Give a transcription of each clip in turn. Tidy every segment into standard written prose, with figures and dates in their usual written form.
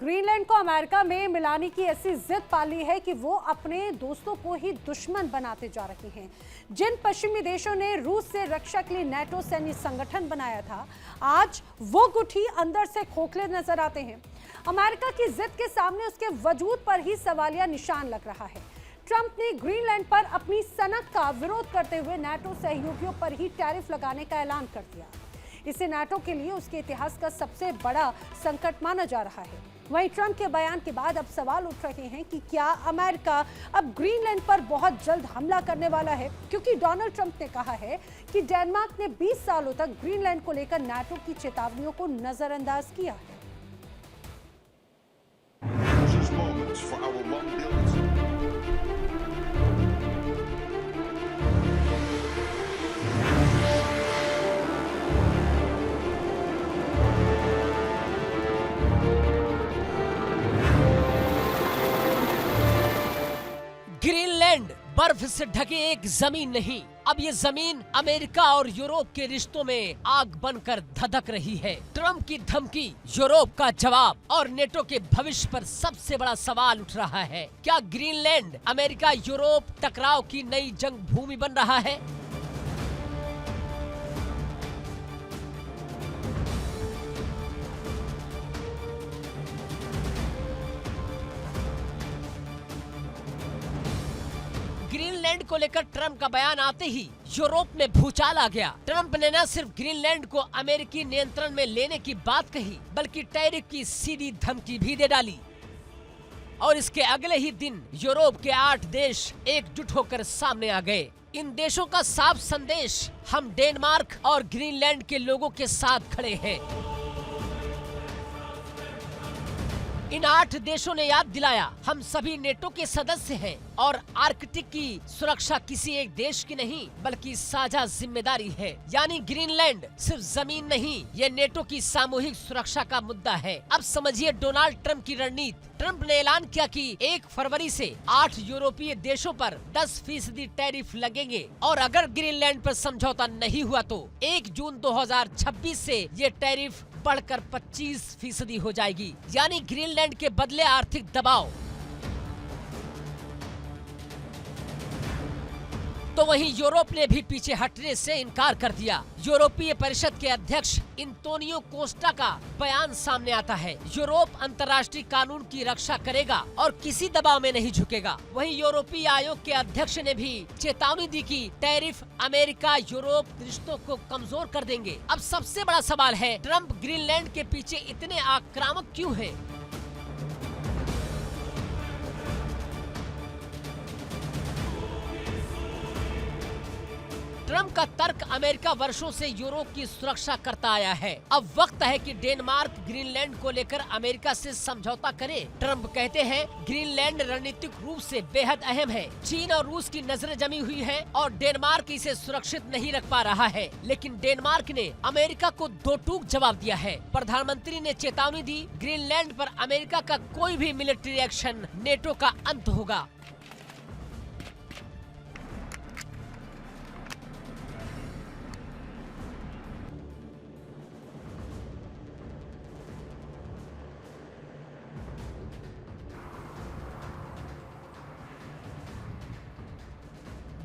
Greenland को America में मिलाने की ऐसी जिद पाली है कि वो अपने दोस्तों को ही दुश्मन बनाते जा रहे हैं। जिन पश्चिमी देशों ने रूस से रक्षा के लिए नेटो सैन्य संगठन बनाया था, आज वो गुठी अंदर से खोखले नजर आते हैं। अमेरिका की जिद के सामने उसके वजूद पर ही सवालिया निशान लग रहा है। ट्रंप ने ग्रीनलैंड पर अपनी सनक का विरोध करते हुए नेटो सहयोगियों पर ही टैरिफ लगाने का ऐलान कर दिया। इसे नाटो के लिए उसके इतिहास का सबसे बड़ा संकट माना जा रहा है। वहीं ट्रंप के बयान के बाद अब सवाल उठ रहे हैं कि क्या अमेरिका अब ग्रीनलैंड पर बहुत जल्द हमला करने वाला है, क्योंकि डोनाल्ड ट्रंप ने कहा है कि डेनमार्क ने 20 सालों तक ग्रीनलैंड को लेकर नाटो की चेतावनियों को नजरअंदाज किया है। ग्रीनलैंड बर्फ से ढके एक जमीन नहीं, अब ये जमीन अमेरिका और यूरोप के रिश्तों में आग बनकर धधक रही है। ट्रंप की धमकी, यूरोप का जवाब और नेटो के भविष्य पर सबसे बड़ा सवाल उठ रहा है। क्या ग्रीनलैंड अमेरिका यूरोप टकराव की नई जंग भूमि बन रहा है? ग्रीनलैंड को लेकर ट्रंप का बयान आते ही यूरोप में भूचाल आ गया। ट्रंप ने न सिर्फ ग्रीनलैंड को अमेरिकी नियंत्रण में लेने की बात कही, बल्कि टैरिफ की सीधी धमकी भी दे डाली। और इसके अगले ही दिन यूरोप के 8 देश एकजुट होकर सामने आ गए। इन देशों का साफ संदेश, हम डेनमार्क और ग्रीनलैंड के लोगों के साथ खड़े हैं। इन 8 देशों ने याद दिलाया, हम सभी नेटो के सदस्य हैं और आर्कटिक की सुरक्षा किसी एक देश की नहीं, बल्कि साझा जिम्मेदारी है। यानी ग्रीनलैंड सिर्फ जमीन नहीं, ये नेटो की सामूहिक सुरक्षा का मुद्दा है। अब समझिए डोनाल्ड ट्रंप की रणनीति। ट्रंप ने ऐलान किया कि 1 फरवरी से 8 यूरोपीय देशों पर 10% टैरिफ लगेंगे और अगर ग्रीनलैंड पर समझौता नहीं हुआ तो 1 जून 2026 से ये टैरिफ बढ़कर 25% हो जाएगी। यानी ग्रीनलैंड के बदले आर्थिक दबाव। तो वहीं यूरोप ने भी पीछे हटने से इनकार कर दिया। यूरोपीय परिषद के अध्यक्ष एंटोनियो कोस्टा का बयान सामने आता है, यूरोप अंतर्राष्ट्रीय कानून की रक्षा करेगा और किसी दबाव में नहीं झुकेगा। वहीं यूरोपीय आयोग के अध्यक्ष ने भी चेतावनी दी कि टैरिफ अमेरिका यूरोप रिश्तों को कमजोर कर देंगे। अब सबसे बड़ा सवाल है, ट्रंप ग्रीनलैंड के पीछे इतने आक्रामक क्यों है? ट्रंप का तर्क, अमेरिका वर्षों से यूरोप की सुरक्षा करता आया है। अब वक्त है कि डेनमार्क ग्रीनलैंड को लेकर अमेरिका से समझौता करे। ट्रंप कहते हैं, ग्रीनलैंड रणनीतिक रूप से बेहद अहम है। चीन और रूस की नजरें जमी हुई है और डेनमार्क इसे सुरक्षित नहीं रख पा रहा है। लेकिन डेनमार्क ने अमेरिका को दो टूक जवाब दिया है। प्रधानमंत्री ने चेतावनी दी, ग्रीनलैंड पर अमेरिका का कोई भी मिलिट्री एक्शन नेटो का अंत होगा।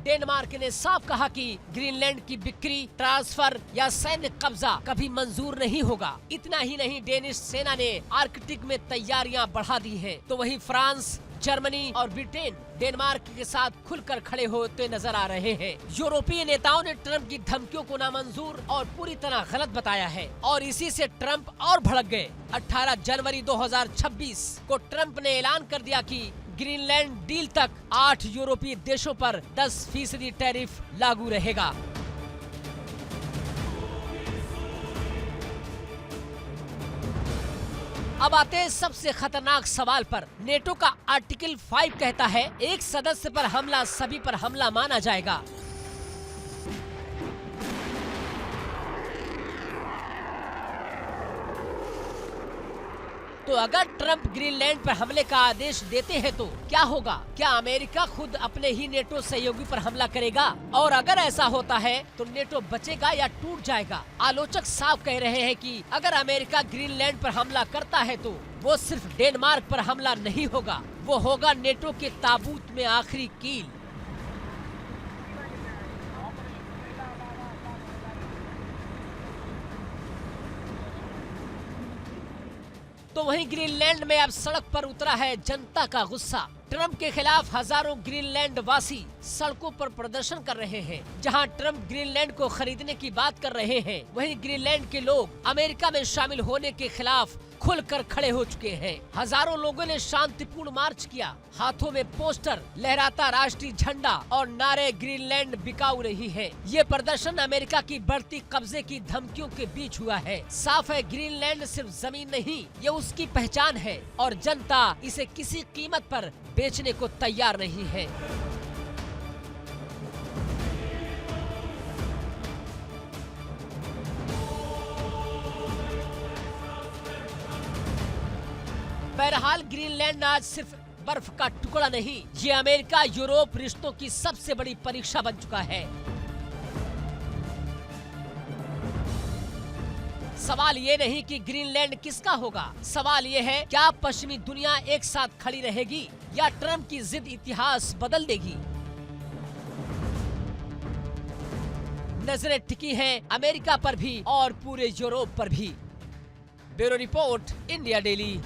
डेनमार्क ने साफ कहा कि ग्रीनलैंड की बिक्री, ट्रांसफर या सैन्य कब्जा कभी मंजूर नहीं होगा। इतना ही नहीं, डेनिश सेना ने आर्कटिक में तैयारियां बढ़ा दी हैं। तो वहीं फ्रांस, जर्मनी और ब्रिटेन डेनमार्क के साथ खुलकर खड़े होते नजर आ रहे हैं। यूरोपीय नेताओं ने ट्रंप की धमकियों को नामंजूर और पूरी तरह गलत बताया है और इसी से ट्रंप और भड़क गए। 18 जनवरी 2026 को ट्रंप ने ऐलान कर दिया कि ग्रीनलैंड डील तक 8 यूरोपीय देशों पर 10% टैरिफ लागू रहेगा। अब आते हैं सबसे खतरनाक सवाल पर। नेटो का आर्टिकल 5 कहता है, एक सदस्य पर हमला सभी पर हमला माना जाएगा। तो अगर ट्रंप ग्रीनलैंड पर हमले का आदेश देते हैं तो क्या होगा? क्या अमेरिका खुद अपने ही नेटो सहयोगी पर हमला करेगा? और अगर ऐसा होता है तो नेटो बचेगा या टूट जाएगा? आलोचक साफ कह रहे हैं कि अगर अमेरिका ग्रीनलैंड पर हमला करता है तो वो सिर्फ डेनमार्क पर हमला नहीं होगा, वो होगा नेटो के ताबूत में आखिरी कील। तो वहीं ग्रीनलैंड में अब सड़क पर उतरा है जनता का गुस्सा। ट्रंप के खिलाफ हजारों ग्रीनलैंड वासी सड़कों पर प्रदर्शन कर रहे हैं। जहां ट्रंप ग्रीनलैंड को खरीदने की बात कर रहे हैं, वहीं ग्रीनलैंड के लोग अमेरिका में शामिल होने के खिलाफ खुलकर खड़े हो चुके हैं। हजारों लोगों ने शांतिपूर्ण मार्च किया, हाथों में पोस्टर, लहराता राष्ट्रीय झंडा और नारे ग्रीनलैंड बिकाऊ रही है। ये प्रदर्शन अमेरिका की बढ़ती कब्जे की धमकियों के बीच हुआ है। साफ है, ग्रीनलैंड सिर्फ जमीन नहीं, ये उसकी पहचान है और जनता इसे किसी कीमत पर बेचने को तैयार नहीं है। बहरहाल ग्रीनलैंड आज सिर्फ बर्फ का टुकड़ा नहीं, ये अमेरिका यूरोप रिश्तों की सबसे बड़ी परीक्षा बन चुका है। सवाल ये नहीं कि ग्रीनलैंड किसका होगा, सवाल ये है क्या पश्चिमी दुनिया एक साथ खड़ी रहेगी या ट्रंप की जिद इतिहास बदल देगी। नजरें टिकी हैं अमेरिका पर भी और पूरे यूरोप पर भी। Bureau report, India daily.